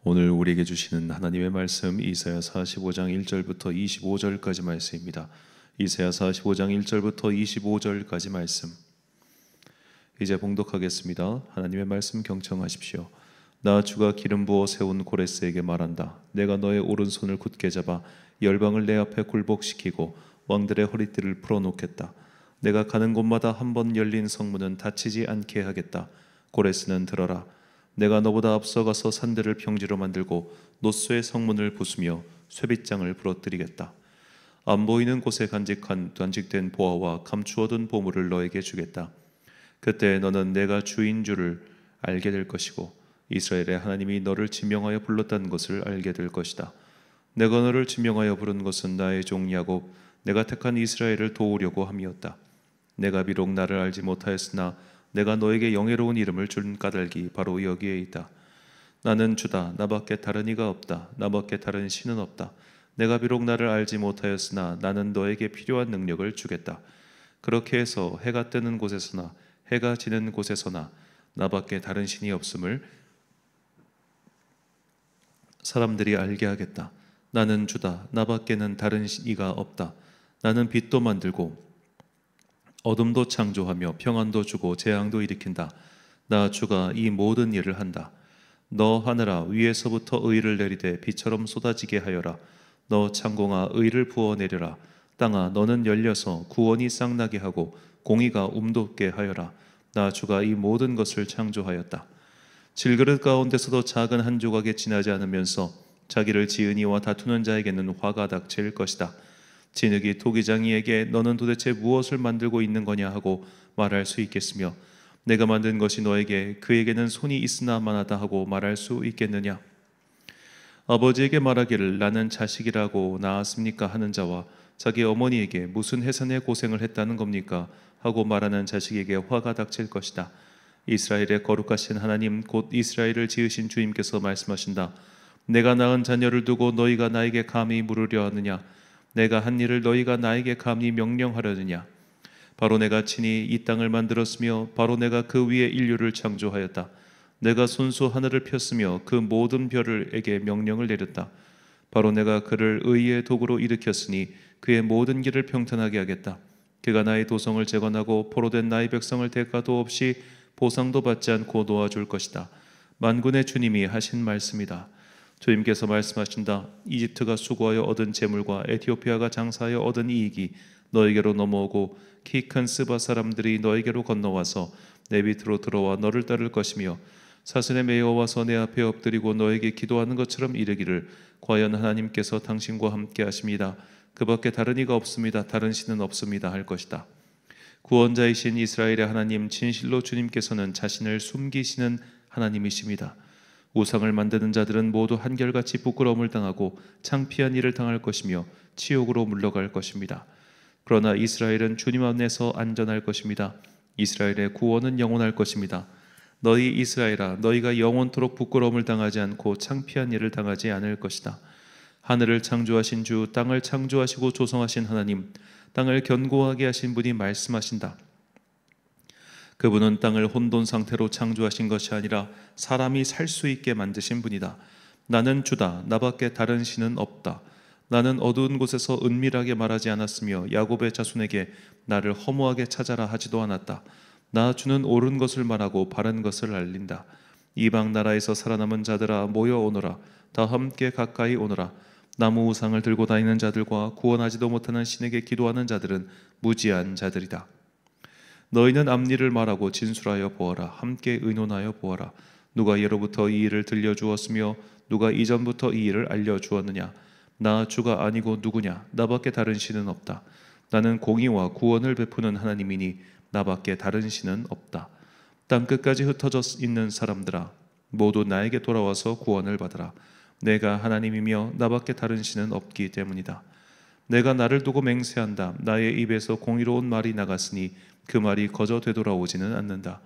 오늘 우리에게 주시는 하나님의 말씀 이사야 45장 1절부터 25절까지 말씀입니다. 이사야 45장 1절부터 25절까지 말씀 이제 봉독하겠습니다. 하나님의 말씀 경청하십시오. 나 주가 기름 부어 세운 고레스에게 말한다. 내가 너의 오른손을 굳게 잡아 열방을 내 앞에 굴복시키고 왕들의 허리띠를 풀어놓겠다. 내가 가는 곳마다 한 번 열린 성문은 닫히지 않게 하겠다. 고레스는 들어라. 내가 너보다 앞서가서 산들을 평지로 만들고 노스의 성문을 부수며 쇠빗장을 부러뜨리겠다. 안 보이는 곳에 간직된 보화와 감추어둔 보물을 너에게 주겠다. 그때 너는 내가 주인 줄을 알게 될 것이고 이스라엘의 하나님이 너를 지명하여 불렀다는 것을 알게 될 것이다. 내가 너를 지명하여 부른 것은 나의 종 야곱, 내가 택한 이스라엘을 도우려고 함이었다. 내가 비록 나를 알지 못하였으나 내가 너에게 영예로운 이름을 준 까닭이 바로 여기에 있다. 나는 주다. 나밖에 다른 이가 없다. 나밖에 다른 신은 없다. 내가 비록 나를 알지 못하였으나 나는 너에게 필요한 능력을 주겠다. 그렇게 해서 해가 뜨는 곳에서나 해가 지는 곳에서나 나밖에 다른 신이 없음을 사람들이 알게 하겠다. 나는 주다. 나밖에는 다른 이가 없다. 나는 빛도 만들고 어둠도 창조하며 평안도 주고 재앙도 일으킨다. 나 주가 이 모든 일을 한다. 너 하늘아 위에서부터 의를 내리되 비처럼 쏟아지게 하여라. 너 창공아 의를 부어내려라. 땅아 너는 열려서 구원이 쌍나게 하고 공의가 움돋게 하여라. 나 주가 이 모든 것을 창조하였다. 질그릇 가운데서도 작은 한 조각에 지나지 않으면서 자기를 지은 이와 다투는 자에게는 화가 닥칠 것이다. 진흙이 토기장이에게 너는 도대체 무엇을 만들고 있는 거냐 하고 말할 수 있겠으며 내가 만든 것이 너에게 그에게는 손이 있으나 마나다 하고 말할 수 있겠느냐. 아버지에게 말하기를 나는 자식이라고 낳았습니까 하는 자와 자기 어머니에게 무슨 해산의 고생을 했다는 겁니까 하고 말하는 자식에게 화가 닥칠 것이다. 이스라엘의 거룩하신 하나님 곧 이스라엘을 지으신 주님께서 말씀하신다. 내가 낳은 자녀를 두고 너희가 나에게 감히 물으려 하느냐. 내가 한 일을 너희가 나에게 감히 명령하려느냐. 바로 내가 친히 이 땅을 만들었으며 바로 내가 그 위에 인류를 창조하였다. 내가 손수 하늘을 폈으며 그 모든 별에게 명령을 내렸다. 바로 내가 그를 의의 도구로 일으켰으니 그의 모든 길을 평탄하게 하겠다. 그가 나의 도성을 재건하고 포로된 나의 백성을 대가도 없이 보상도 받지 않고 도와줄 것이다. 만군의 주님이 하신 말씀이다. 주님께서 말씀하신다. 이집트가 수고하여 얻은 재물과 에티오피아가 장사하여 얻은 이익이 너에게로 넘어오고 키 큰 스바 사람들이 너에게로 건너와서 내 밑으로 들어와 너를 따를 것이며 사슬에 매여 와서 내 앞에 엎드리고 너에게 기도하는 것처럼 이르기를 과연 하나님께서 당신과 함께 하십니다. 그밖에 다른 이가 없습니다. 다른 신은 없습니다 할 것이다. 구원자이신 이스라엘의 하나님 진실로 주님께서는 자신을 숨기시는 하나님이십니다. 우상을 만드는 자들은 모두 한결같이 부끄러움을 당하고 창피한 일을 당할 것이며 치욕으로 물러갈 것입니다. 그러나 이스라엘은 주님 안에서 안전할 것입니다. 이스라엘의 구원은 영원할 것입니다. 너희 이스라엘아 너희가 영원토록 부끄러움을 당하지 않고 창피한 일을 당하지 않을 것이다. 하늘을 창조하신 주 땅을 창조하시고 조성하신 하나님 땅을 견고하게 하신 분이 말씀하신다. 그분은 땅을 혼돈 상태로 창조하신 것이 아니라 사람이 살 수 있게 만드신 분이다. 나는 주다. 나밖에 다른 신은 없다. 나는 어두운 곳에서 은밀하게 말하지 않았으며 야곱의 자손에게 나를 허무하게 찾아라 하지도 않았다. 나 주는 옳은 것을 말하고 바른 것을 알린다. 이방 나라에서 살아남은 자들아 모여오너라. 다 함께 가까이 오너라. 나무 우상을 들고 다니는 자들과 구원하지도 못하는 신에게 기도하는 자들은 무지한 자들이다. 너희는 앞일을 말하고 진술하여 보아라. 함께 의논하여 보아라. 누가 예로부터 이 일을 들려주었으며 누가 이전부터 이 일을 알려주었느냐. 나 주가 아니고 누구냐. 나밖에 다른 신은 없다. 나는 공의와 구원을 베푸는 하나님이니 나밖에 다른 신은 없다. 땅끝까지 흩어져 있는 사람들아 모두 나에게 돌아와서 구원을 받으라. 내가 하나님이며 나밖에 다른 신은 없기 때문이다. 내가 나를 두고 맹세한다. 나의 입에서 공의로운 말이 나갔으니 그 말이 거저 되돌아오지는 않는다.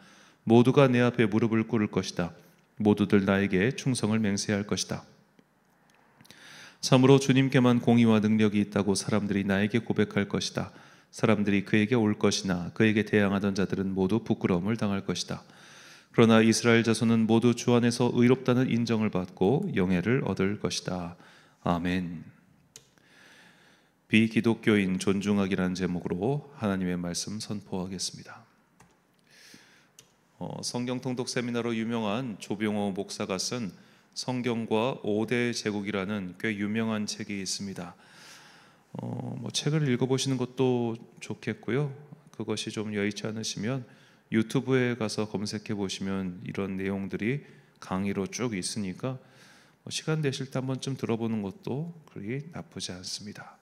모두가 내 앞에 무릎을 꿇을 것이다. 모두들 나에게 충성을 맹세할 것이다. 참으로 주님께만 공의와 능력이 있다고 사람들이 나에게 고백할 것이다. 사람들이 그에게 올 것이나 그에게 대항하던 자들은 모두 부끄러움을 당할 것이다. 그러나 이스라엘 자손은 모두 주 안에서 의롭다는 인정을 받고 영예를 얻을 것이다. 아멘. 비기독교인 존중하기라는 제목으로 하나님의 말씀 선포하겠습니다. 성경 통독 세미나로 유명한 조병호 목사가 쓴 성경과 5대 제국이라는 꽤 유명한 책이 있습니다. 책을 읽어보시는 것도 좋겠고요. 그것이 좀 여의치 않으시면 유튜브에 가서 검색해 보시면 이런 내용들이 강의로 쭉 있으니까 시간 되실 때 한 번쯤 들어보는 것도 그리 나쁘지 않습니다.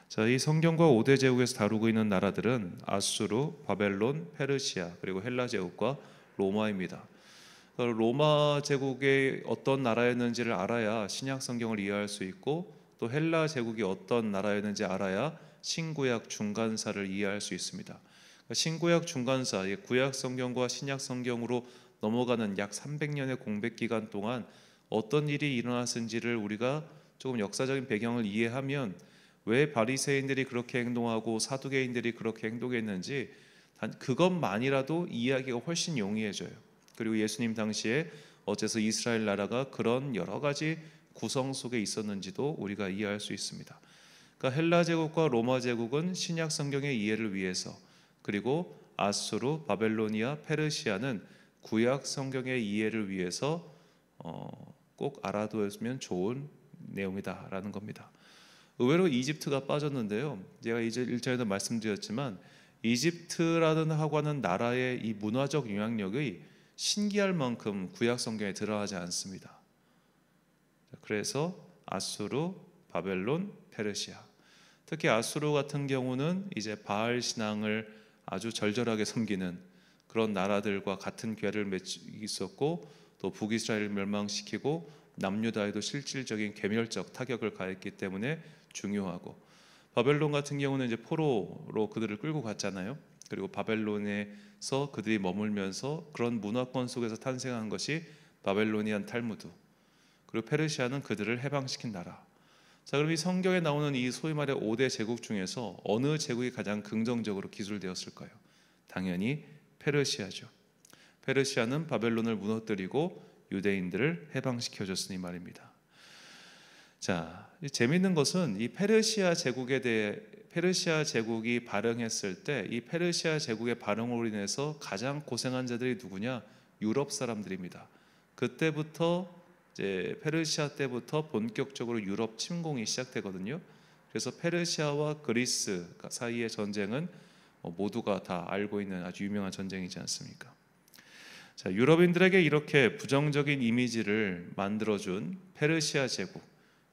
자, 이 성경과 5대 제국에서 다루고 있는 나라들은 아수르, 바벨론, 페르시아, 그리고 헬라 제국과 로마입니다. 로마 제국이 어떤 나라였는지를 알아야 신약 성경을 이해할 수 있고, 또 헬라 제국이 어떤 나라였는지 알아야 신구약 중간사를 이해할 수 있습니다. 신구약 중간사, 구약 성경과 신약 성경으로 넘어가는 약 300년의 공백 기간 동안 어떤 일이 일어났는지를 우리가 조금 역사적인 배경을 이해하면 왜 바리새인들이 그렇게 행동하고 사두개인들이 그렇게 행동했는지 단 그것만이라도 이해하기가 훨씬 용이해져요. 그리고 예수님 당시에 어째서 이스라엘 나라가 그런 여러 가지 구성 속에 있었는지도 우리가 이해할 수 있습니다. 그러니까 헬라 제국과 로마 제국은 신약 성경의 이해를 위해서, 그리고 아수르, 바벨로니아, 페르시아는 구약 성경의 이해를 위해서 꼭 알아두면 좋은 내용이다라는 겁니다. 의외로 이집트가 빠졌는데요. 제가 이제 1절에도 말씀드렸지만 이집트라는 하고 하는 나라의 이 문화적 영향력이 신기할 만큼 구약 성경에 들어가지 않습니다. 그래서 아수르, 바벨론, 페르시아, 특히 아수르 같은 경우는 이제 바알 신앙을 아주 절절하게 섬기는 그런 나라들과 같은 궤를 있었고, 또 북이스라엘을 멸망시키고 남유다에도 실질적인 괴멸적 타격을 가했기 때문에 중요하고, 바벨론 같은 경우는 이제 포로로 그들을 끌고 갔잖아요. 그리고 바벨론에서 그들이 머물면서 그런 문화권 속에서 탄생한 것이 바벨로니안 탈무드, 그리고 페르시아는 그들을 해방시킨 나라. 자, 그럼 이 성경에 나오는 이 소위 말해 5대 제국 중에서 어느 제국이 가장 긍정적으로 기술되었을까요? 당연히 페르시아죠. 페르시아는 바벨론을 무너뜨리고 유대인들을 해방시켜줬으니 말입니다. 자, 재미있는 것은 이 페르시아 제국에 대해 페르시아 제국이 발흥했을 때 이 페르시아 제국의 발흥으로 인해서 가장 고생한 자들이 누구냐? 유럽 사람들입니다. 그때부터 이제 페르시아 때부터 본격적으로 유럽 침공이 시작되거든요. 그래서 페르시아와 그리스 사이의 전쟁은 모두가 다 알고 있는 아주 유명한 전쟁이지 않습니까? 자, 유럽인들에게 이렇게 부정적인 이미지를 만들어준 페르시아 제국.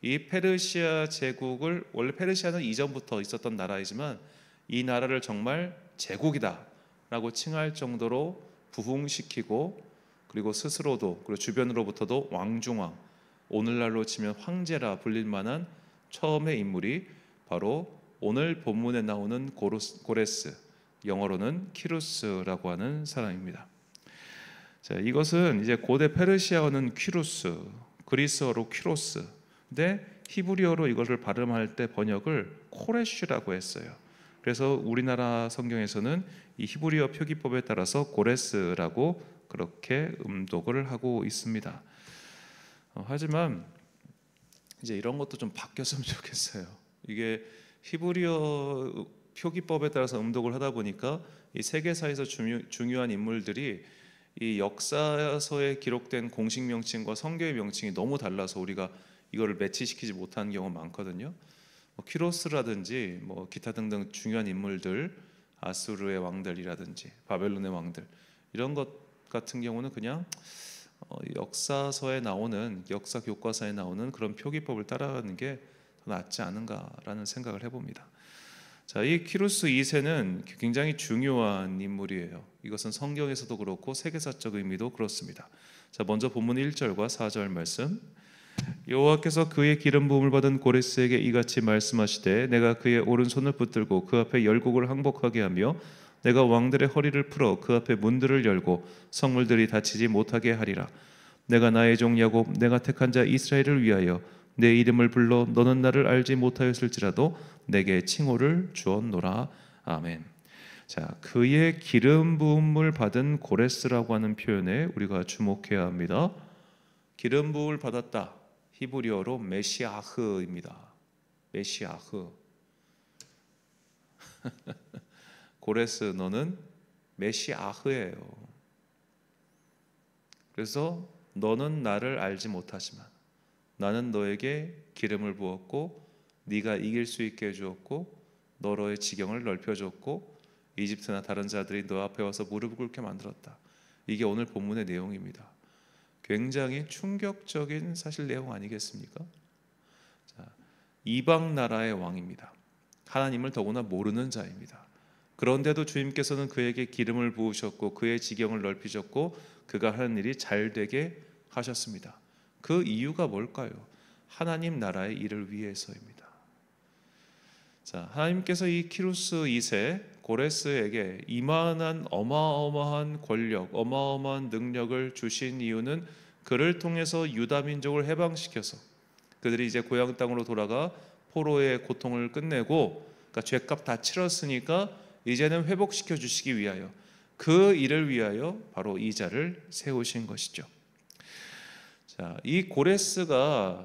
이 페르시아 제국을, 원래 페르시아는 이전부터 있었던 나라이지만 이 나라를 정말 제국이다라고 칭할 정도로 부흥시키고, 그리고 스스로도, 그리고 주변으로부터도 왕중왕, 오늘날로 치면 황제라 불릴 만한 처음의 인물이 바로 오늘 본문에 나오는 고레스, 영어로는 키루스라고 하는 사람입니다. 자, 이것은 이제 고대 페르시아어는 퀴루스, 그리스어로 퀴로스, 근데 히브리어로 이것을 발음할 때 번역을 코레슈라고 했어요. 그래서 우리나라 성경에서는 이 히브리어 표기법에 따라서 고레스라고 그렇게 음독을 하고 있습니다. 하지만 이제 이런 것도 좀 바뀌었으면 좋겠어요. 이게 히브리어 표기법에 따라서 음독을 하다 보니까 이 세계사에서 중요한 인물들이 이 역사서에 기록된 공식 명칭과 성경의 명칭이 너무 달라서 우리가 이거를 매치시키지 못하는 경우가 많거든요. 키로스라든지 기타 등등 중요한 인물들, 아수르의 왕들이라든지 바벨론의 왕들, 이런 것 같은 경우는 그냥 역사서에 나오는, 역사 교과서에 나오는 그런 표기법을 따라가는 게 더 낫지 않은가라는 생각을 해봅니다. 자, 이 키루스 2세는 굉장히 중요한 인물이에요. 이것은 성경에서도 그렇고 세계사적 의미도 그렇습니다. 자, 먼저 본문 1절과 4절 말씀. 여호와께서 그의 기름 부음을 받은 고레스에게 이같이 말씀하시되 내가 그의 오른손을 붙들고 그 앞에 열국을 항복하게 하며 내가 왕들의 허리를 풀어 그 앞에 문들을 열고 성물들이 닫히지 못하게 하리라. 내가 나의 종 야곱, 내가 택한 자 이스라엘을 위하여 내 이름을 불러 너는 나를 알지 못하였을지라도 내게 칭호를 주었노라. 아멘. 자, 그의 기름 부음을 받은 고레스라고 하는 표현에 우리가 주목해야 합니다. 기름 부음을 받았다. 히브리어로 메시아흐입니다. 메시아흐. 고레스, 너는 메시아흐예요. 그래서 너는 나를 알지 못하지만 나는 너에게 기름을 부었고 네가 이길 수 있게 해주었고 너로의 지경을 넓혀줬고 이집트나 다른 자들이 너 앞에 와서 무릎을 꿇게 만들었다. 이게 오늘 본문의 내용입니다. 굉장히 충격적인 사실 내용 아니겠습니까? 자, 이방 나라의 왕입니다. 하나님을 더구나 모르는 자입니다. 그런데도 주님께서는 그에게 기름을 부으셨고 그의 지경을 넓히셨고 그가 하는 일이 잘 되게 하셨습니다. 그 이유가 뭘까요? 하나님 나라의 일을 위해서입니다. 자, 하나님께서 이 키루스 2세 고레스에게 이만한 어마어마한 권력, 어마어마한 능력을 주신 이유는 그를 통해서 유다 민족을 해방시켜서 그들이 이제 고향 땅으로 돌아가 포로의 고통을 끝내고, 그러니까 죄값 다 치렀으니까 이제는 회복시켜 주시기 위하여, 그 일을 위하여 바로 이 자를 세우신 것이죠. 자, 이 고레스가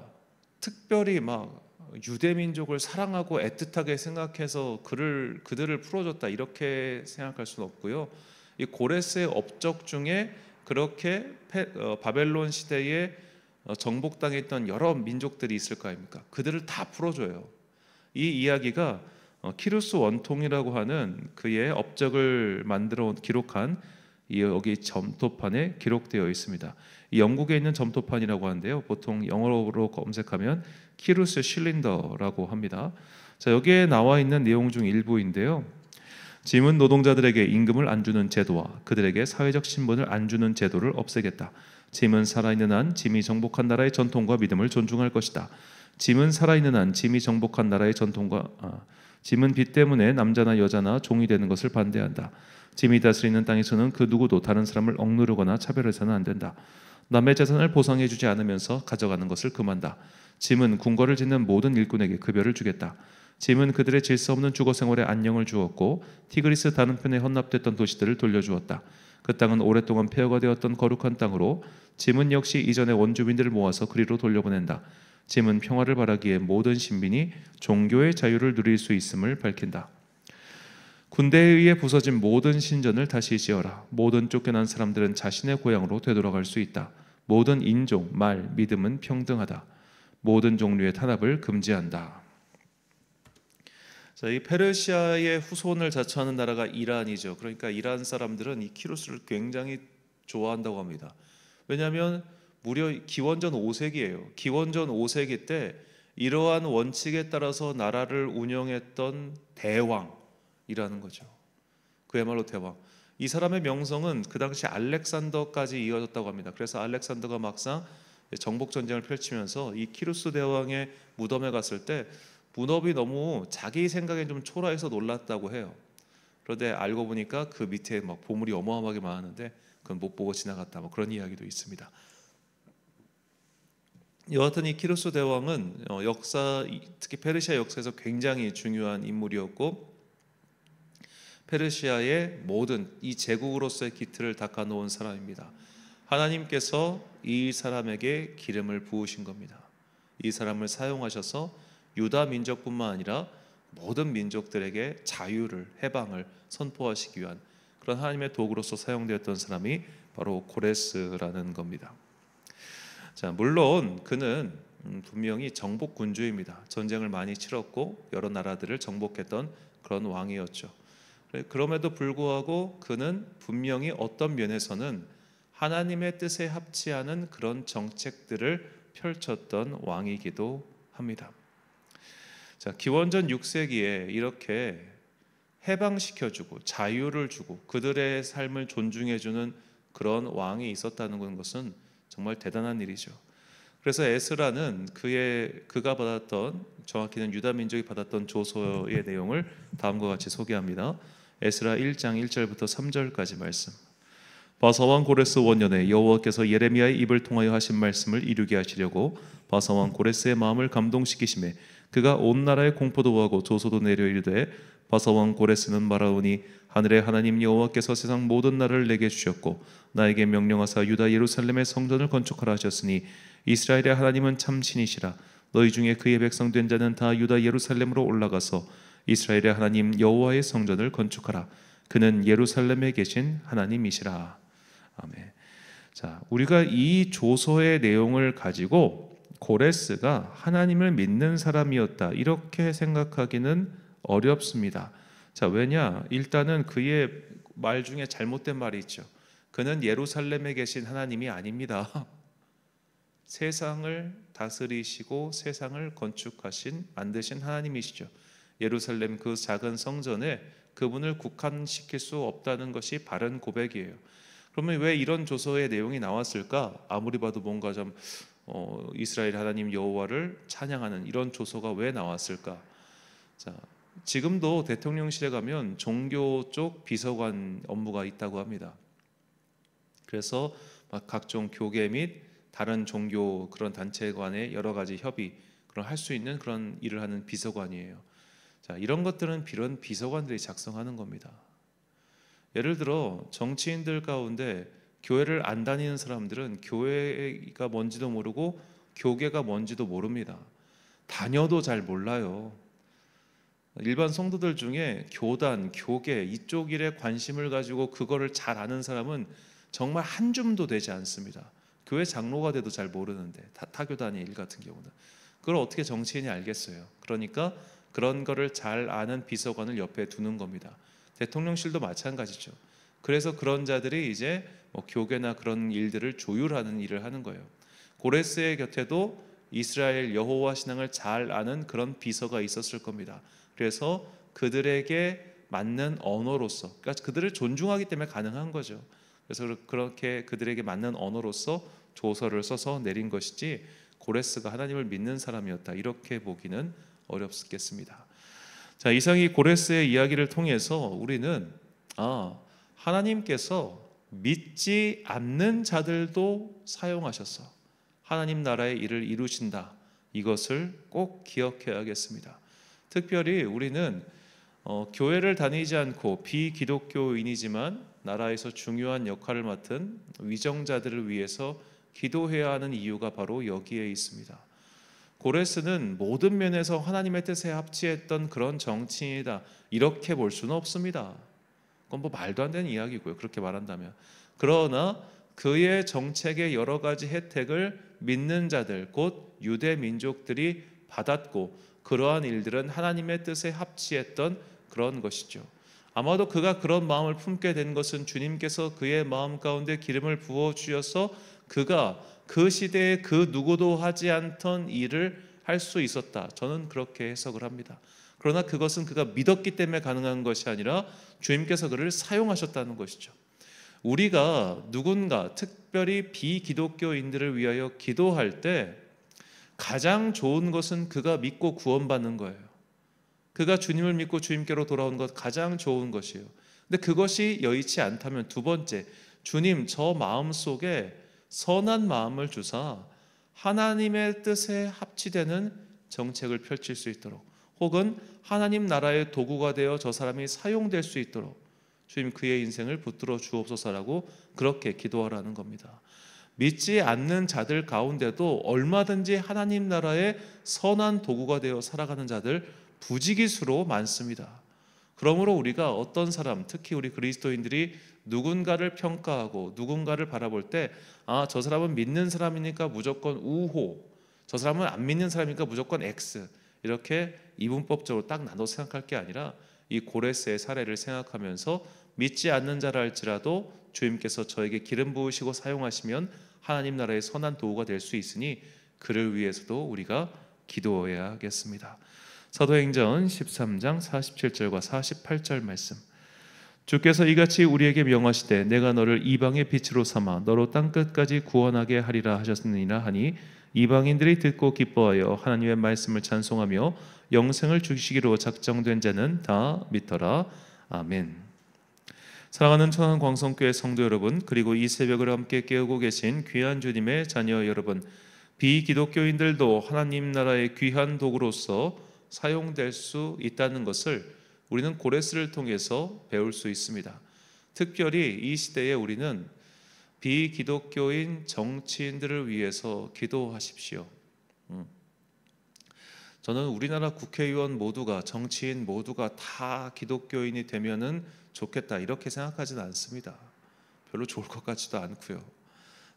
특별히 막 유대 민족을 사랑하고 애틋하게 생각해서 그들을 풀어줬다 이렇게 생각할 수는 없고요. 이 고레스의 업적 중에 그렇게 바벨론 시대에 정복당에 있던 여러 민족들이 있을 거 아닙니까? 그들을 다 풀어줘요. 이 이야기가 키루스 원통이라고 하는 그의 업적을 만들어 기록한 여기 점토판에 기록되어 있습니다. 이 영국에 있는 점토판이라고 하는데요, 보통 영어로 검색하면 키루스 실린더라고 합니다. 자, 여기에 나와 있는 내용 중 일부인데요, 짐은 노동자들에게 임금을 안 주는 제도와 그들에게 사회적 신분을 안 주는 제도를 없애겠다. 짐은 살아있는 한 짐이 정복한 나라의 전통과 믿음을 존중할 것이다. 짐은 살아있는 한 짐이 정복한 나라의 전통과 짐은 빚 때문에 남자나 여자나 종이 되는 것을 반대한다. 짐이 다스리는 땅에서는 그 누구도 다른 사람을 억누르거나 차별해서는 안 된다. 남의 재산을 보상해 주지 않으면서 가져가는 것을 금한다. 짐은 궁궐을 짓는 모든 일꾼에게 급여를 주겠다. 짐은 그들의 질서 없는 주거 생활에 안녕을 주었고 티그리스 다른편에 헌납됐던 도시들을 돌려주었다. 그 땅은 오랫동안 폐허가 되었던 거룩한 땅으로 짐은 역시 이전의 원주민들을 모아서 그리로 돌려보낸다. 짐은 평화를 바라기에 모든 신민이 종교의 자유를 누릴 수 있음을 밝힌다. 군대에 의해 부서진 모든 신전을 다시 지어라. 모든 쫓겨난 사람들은 자신의 고향으로 되돌아갈 수 있다. 모든 인종, 말, 믿음은 평등하다. 모든 종류의 탄압을 금지한다. 자, 이 페르시아의 후손을 자처하는 나라가 이란이죠. 그러니까 이란 사람들은 이 키루스를 굉장히 좋아한다고 합니다. 왜냐하면 무려 기원전 5세기예요. 기원전 5세기 때 이러한 원칙에 따라서 나라를 운영했던 대왕이라는 거죠. 그야말로 대왕. 이 사람의 명성은 그 당시 알렉산더까지 이어졌다고 합니다. 그래서 알렉산더가 막상 정복 전쟁을 펼치면서 이 키루스 대왕의 무덤에 갔을 때 문업이 너무 자기 생각에 좀 초라해서 놀랐다고 해요. 그런데 알고 보니까 그 밑에 막 보물이 어마어마하게 많았는데 그건 못 보고 지나갔다, 뭐 그런 이야기도 있습니다. 여하튼 이 키루스 대왕은 역사, 특히 페르시아 역사에서 굉장히 중요한 인물이었고 페르시아의 모든 이 제국으로서의 기틀을 닦아놓은 사람입니다. 하나님께서 이 사람에게 기름을 부으신 겁니다. 이 사람을 사용하셔서 유다 민족뿐만 아니라 모든 민족들에게 자유를, 해방을 선포하시기 위한 그런 하나님의 도구로서 사용되었던 사람이 바로 고레스라는 겁니다. 자, 물론 그는 분명히 정복군주입니다. 전쟁을 많이 치렀고 여러 나라들을 정복했던 그런 왕이었죠. 그럼에도 불구하고 그는 분명히 어떤 면에서는 하나님의 뜻에 합치하는 그런 정책들을 펼쳤던 왕이기도 합니다. 자, 기원전 6세기에 이렇게 해방시켜주고 자유를 주고 그들의 삶을 존중해주는 그런 왕이 있었다는 것은 정말 대단한 일이죠. 그래서 에스라는 그가 받았던, 정확히는 유다 민족이 받았던 조서의 내용을 다음과 같이 소개합니다. 에스라 1장 1절부터 3절까지 말씀. 바사왕 고레스 원년에 여호와께서 예레미야의 입을 통하여 하신 말씀을 이루게 하시려고 바사왕 고레스의 마음을 감동시키심에 그가 온 나라에 공포도 하고 조소도 내려 이르되 바사왕 고레스는 말하오니 하늘의 하나님 여호와께서 세상 모든 나라를 내게 주셨고 나에게 명령하사 유다 예루살렘의 성전을 건축하라 하셨으니 이스라엘의 하나님은 참 신이시라. 너희 중에 그의 백성 된 자는 다 유다 예루살렘으로 올라가서 이스라엘의 하나님 여호와의 성전을 건축하라. 그는 예루살렘에 계신 하나님이시라. 아멘. 자, 우리가 이 조서의 내용을 가지고 고레스가 하나님을 믿는 사람이었다 이렇게 생각하기는 어렵습니다. 자, 왜냐? 일단은 그의 말 중에 잘못된 말이 있죠. 그는 예루살렘에 계신 하나님이 아닙니다. 세상을 다스리시고 세상을 건축하신 만드신 하나님이시죠. 예루살렘 그 작은 성전에 그분을 국한시킬 수 없다는 것이 바른 고백이에요. 그러면 왜 이런 조서의 내용이 나왔을까? 아무리 봐도 뭔가 좀 이스라엘 하나님 여호와를 찬양하는 이런 조서가 왜 나왔을까? 자, 지금도 대통령실에 가면 종교 쪽 비서관 업무가 있다고 합니다. 그래서 막 각종 교계 및 다른 종교 그런 단체 간의 여러 가지 협의 그런 할 수 있는 그런 일을 하는 비서관이에요. 자, 이런 것들은 이런 비서관들이 작성하는 겁니다. 예를 들어 정치인들 가운데 교회를 안 다니는 사람들은 교회가 뭔지도 모르고 교계가 뭔지도 모릅니다. 다녀도 잘 몰라요. 일반 성도들 중에 교단, 교계 이쪽 일에 관심을 가지고 그거를 잘 아는 사람은 정말 한 줌도 되지 않습니다. 교회 장로가 돼도 잘 모르는데 타교단의 일 같은 경우는 그걸 어떻게 정치인이 알겠어요. 그러니까 그런 거를 잘 아는 비서관을 옆에 두는 겁니다. 대통령실도 마찬가지죠. 그래서 그런 자들이 이제 교계나 그런 일들을 조율하는 일을 하는 거예요. 고레스의 곁에도 이스라엘 여호와 신앙을 잘 아는 그런 비서가 있었을 겁니다. 그래서 그들에게 맞는 언어로서, 그러니까 그들을 존중하기 때문에 가능한 거죠. 그래서 그렇게 그들에게 맞는 언어로서 조서를 써서 내린 것이지 고레스가 하나님을 믿는 사람이었다 이렇게 보기는 어렵겠습니다. 자, 이상 이 고레스의 이야기를 통해서 우리는 하나님께서 믿지 않는 자들도 사용하셔서 하나님 나라의 일을 이루신다. 이것을 꼭 기억해야겠습니다. 특별히 우리는 교회를 다니지 않고 비기독교인이지만 나라에서 중요한 역할을 맡은 위정자들을 위해서 기도해야 하는 이유가 바로 여기에 있습니다. 고레스는 모든 면에서 하나님의 뜻에 합치했던 그런 정치인이다 이렇게 볼 수는 없습니다. 그건 뭐 말도 안 되는 이야기고요. 그렇게 말한다면. 그러나 그의 정책의 여러 가지 혜택을 믿는 자들 곧 유대 민족들이 받았고 그러한 일들은 하나님의 뜻에 합치했던 그런 것이죠. 아마도 그가 그런 마음을 품게 된 것은 주님께서 그의 마음 가운데 기름을 부어 주셔서 그가 그 시대에 그 누구도 하지 않던 일을 할 수 있었다. 저는 그렇게 해석을 합니다. 그러나 그것은 그가 믿었기 때문에 가능한 것이 아니라 주님께서 그를 사용하셨다는 것이죠. 우리가 누군가 특별히 비기독교인들을 위하여 기도할 때 가장 좋은 것은 그가 믿고 구원받는 거예요. 그가 주님을 믿고 주님께로 돌아온 것 가장 좋은 것이에요. 근데 그것이 여의치 않다면 두 번째, 주님 저 마음속에 선한 마음을 주사 하나님의 뜻에 합치되는 정책을 펼칠 수 있도록 혹은 하나님 나라의 도구가 되어 저 사람이 사용될 수 있도록 주님 그의 인생을 붙들어 주옵소서라고 그렇게 기도하라는 겁니다. 믿지 않는 자들 가운데도 얼마든지 하나님 나라의 선한 도구가 되어 살아가는 자들 부지기수로 많습니다. 그러므로 우리가 어떤 사람, 특히 우리 그리스도인들이 누군가를 평가하고 누군가를 바라볼 때 저 사람은 믿는 사람이니까 무조건 우호, 저 사람은 안 믿는 사람이니까 무조건 X 이렇게 이분법적으로 딱 나눠 생각할 게 아니라 이 고레스의 사례를 생각하면서 믿지 않는 자라 할지라도 주님께서 저에게 기름 부으시고 사용하시면 하나님 나라의 선한 도구가 될 수 있으니 그를 위해서도 우리가 기도해야 하겠습니다. 사도행전 13장 47절과 48절 말씀. 주께서 이같이 우리에게 명하시되 내가 너를 이방의 빛으로 삼아 너로 땅끝까지 구원하게 하리라 하셨느니라 하니 이방인들이 듣고 기뻐하여 하나님의 말씀을 찬송하며 영생을 주시기로 작정된 자는 다 믿더라. 아멘. 사랑하는 천안광성교회 성도 여러분, 그리고 이 새벽을 함께 깨우고 계신 귀한 주님의 자녀 여러분, 비기독교인들도 하나님 나라의 귀한 도구로서 사용될 수 있다는 것을 우리는 고레스를 통해서 배울 수 있습니다. 특별히 이 시대에 우리는 비기독교인 정치인들을 위해서 기도하십시오. 저는 우리나라 국회의원 모두가, 정치인 모두가 다 기독교인이 되면은 좋겠다 이렇게 생각하지는 않습니다. 별로 좋을 것 같지도 않고요.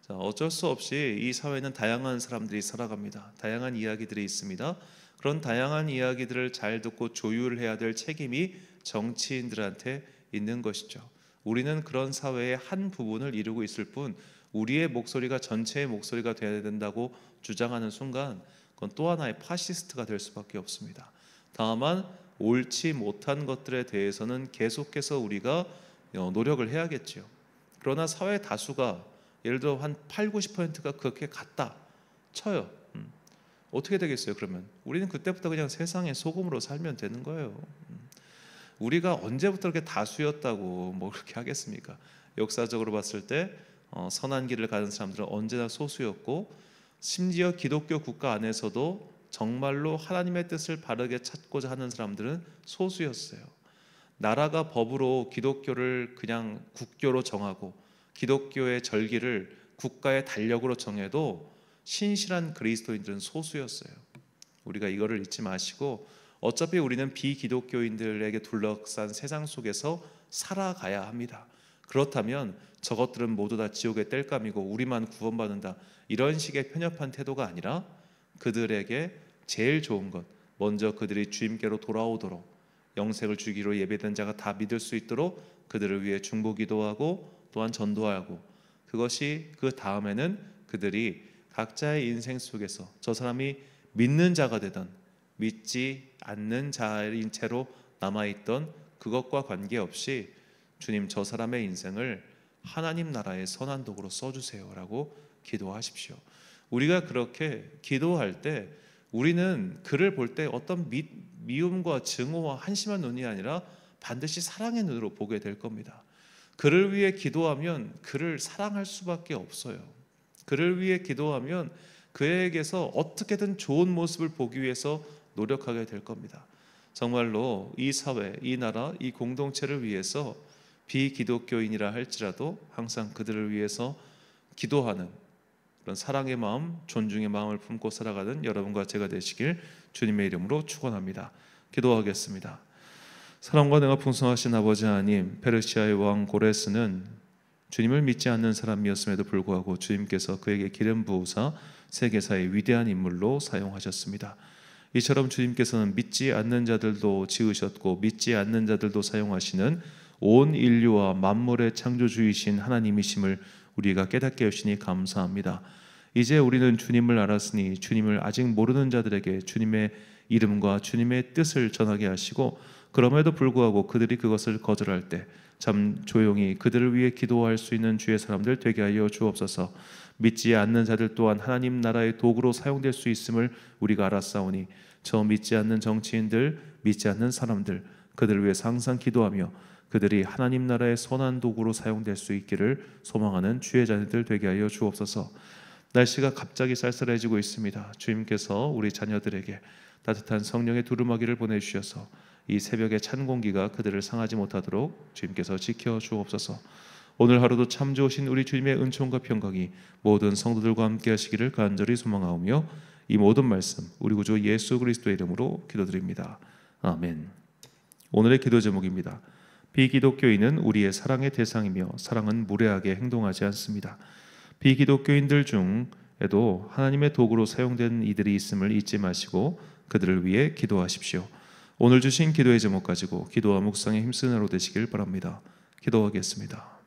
자, 어쩔 수 없이 이 사회는 다양한 사람들이 살아갑니다. 다양한 이야기들이 있습니다. 그런 다양한 이야기들을 잘 듣고 조율해야 될 책임이 정치인들한테 있는 것이죠. 우리는 그런 사회의 한 부분을 이루고 있을 뿐 우리의 목소리가 전체의 목소리가 되어야 된다고 주장하는 순간 그건 또 하나의 파시스트가 될 수밖에 없습니다. 다만 옳지 못한 것들에 대해서는 계속해서 우리가 노력을 해야겠죠. 그러나 사회 다수가 예를 들어 한 8, 90%가 그렇게 갔다 쳐요. 어떻게 되겠어요? 그러면 우리는 그때부터 그냥 세상의 소금으로 살면 되는 거예요. 우리가 언제부터 그렇게 다수였다고 뭐 그렇게 하겠습니까? 역사적으로 봤을 때 선한 길을 가는 사람들은 언제나 소수였고, 심지어 기독교 국가 안에서도 정말로 하나님의 뜻을 바르게 찾고자 하는 사람들은 소수였어요. 나라가 법으로 기독교를 그냥 국교로 정하고 기독교의 절기를 국가의 달력으로 정해도 신실한 그리스도인들은 소수였어요. 우리가 이거를 잊지 마시고 어차피 우리는 비기독교인들에게 둘러싼 세상 속에서 살아가야 합니다. 그렇다면 저것들은 모두 다 지옥의 땔감이고 우리만 구원받는다 이런 식의 편협한 태도가 아니라 그들에게 제일 좋은 것, 먼저 그들이 주님께로 돌아오도록 영생을 주기로 예배된 자가 다 믿을 수 있도록 그들을 위해 중보기도하고 또한 전도하고, 그것이 그 다음에는 그들이 각자의 인생 속에서 저 사람이 믿는 자가 되던 믿지 않는 자인 채로 남아있던 그것과 관계없이 주님 저 사람의 인생을 하나님 나라의 선한 도구로 써주세요 라고 기도하십시오. 우리가 그렇게 기도할 때 우리는 그를 볼 때 어떤 미움과 증오와 한심한 눈이 아니라 반드시 사랑의 눈으로 보게 될 겁니다. 그를 위해 기도하면 그를 사랑할 수밖에 없어요. 그를 위해 기도하면 그에게서 어떻게든 좋은 모습을 보기 위해서 노력하게 될 겁니다. 정말로 이 사회, 이 나라, 이 공동체를 위해서 비기독교인이라 할지라도 항상 그들을 위해서 기도하는 그런 사랑의 마음, 존중의 마음을 품고 살아가는 여러분과 제가 되시길 주님의 이름으로 축원합니다. 기도하겠습니다. 사랑과 능력 풍성하신 아버지 하나님, 페르시아의 왕 고레스는 주님을 믿지 않는 사람이었음에도 불구하고 주님께서 그에게 기름 부으사 세계사의 위대한 인물로 사용하셨습니다. 이처럼 주님께서는 믿지 않는 자들도 지으셨고 믿지 않는 자들도 사용하시는 온 인류와 만물의 창조주이신 하나님이심을 우리가 깨닫게 하시니 감사합니다. 이제 우리는 주님을 알았으니 주님을 아직 모르는 자들에게 주님의 이름과 주님의 뜻을 전하게 하시고, 그럼에도 불구하고 그들이 그것을 거절할 때 참 조용히 그들을 위해 기도할 수 있는 주의 사람들 되게 하여 주옵소서. 믿지 않는 자들 또한 하나님 나라의 도구로 사용될 수 있음을 우리가 알았사오니 저 믿지 않는 정치인들, 믿지 않는 사람들, 그들을 위해 항상 기도하며 그들이 하나님 나라의 선한 도구로 사용될 수 있기를 소망하는 주의 자녀들 되게 하여 주옵소서. 날씨가 갑자기 쌀쌀해지고 있습니다. 주님께서 우리 자녀들에게 따뜻한 성령의 두루마기를 보내주셔서 이 새벽의 찬 공기가 그들을 상하지 못하도록 주님께서 지켜 주옵소서. 오늘 하루도 참 좋으신 우리 주님의 은총과 평강이 모든 성도들과 함께 하시기를 간절히 소망하오며 이 모든 말씀 우리 구주 예수 그리스도의 이름으로 기도드립니다. 아멘. 오늘의 기도 제목입니다. 비기독교인은 우리의 사랑의 대상이며 사랑은 무례하게 행동하지 않습니다. 비기독교인들 중에도 하나님의 도구로 사용된 이들이 있음을 잊지 마시고 그들을 위해 기도하십시오. 오늘 주신 기도의 제목 가지고 기도와 묵상에 힘쓰는 하루 되시길 바랍니다. 기도하겠습니다.